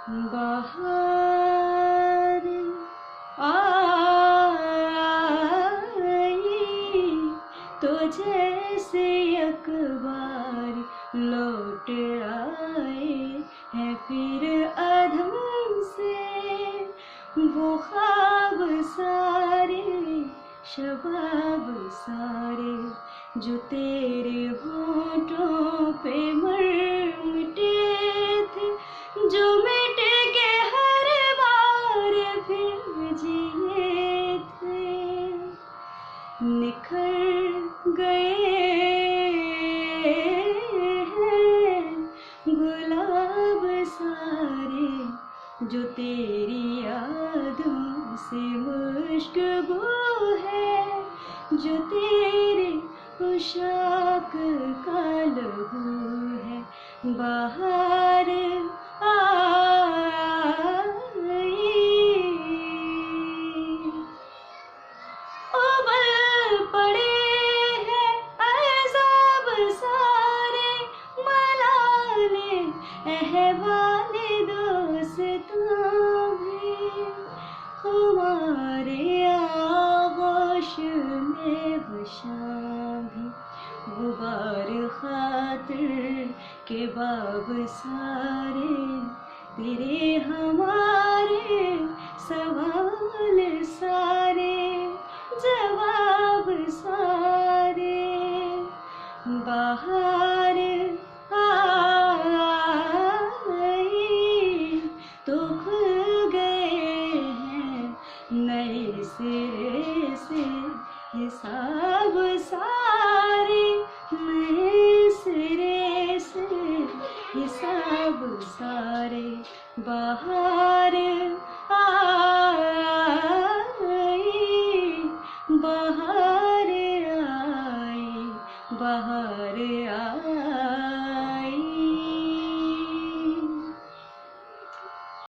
बाहर आई तो जैसे अखबार लौट आए हैं फिर अधम से वो ख्वाब सारे शबाब सारे जो तेरे होठों पे मर मिटे थे, जो मिट के हर बार फिर जिए थे, निखर गए हैं गुलाब सारे जो तेरी यादों से मुश्किल है, जो तेरे पोशाक का लहू है। बाहर आई उबल पड़े हैं अज़ाब सारे, मलाले अहवाले दोस्तों भी हमारे आगोश में बशा भी गुबार खातिर के बाब सारे तेरे हमारे सवाल सारे जवाब सारे बाहर आई तो खुल गए हैं नए सिरे से हिसाब सारे, नए सिरे से हिसाब सारे। बाहर आई, बाहर आई, बाहर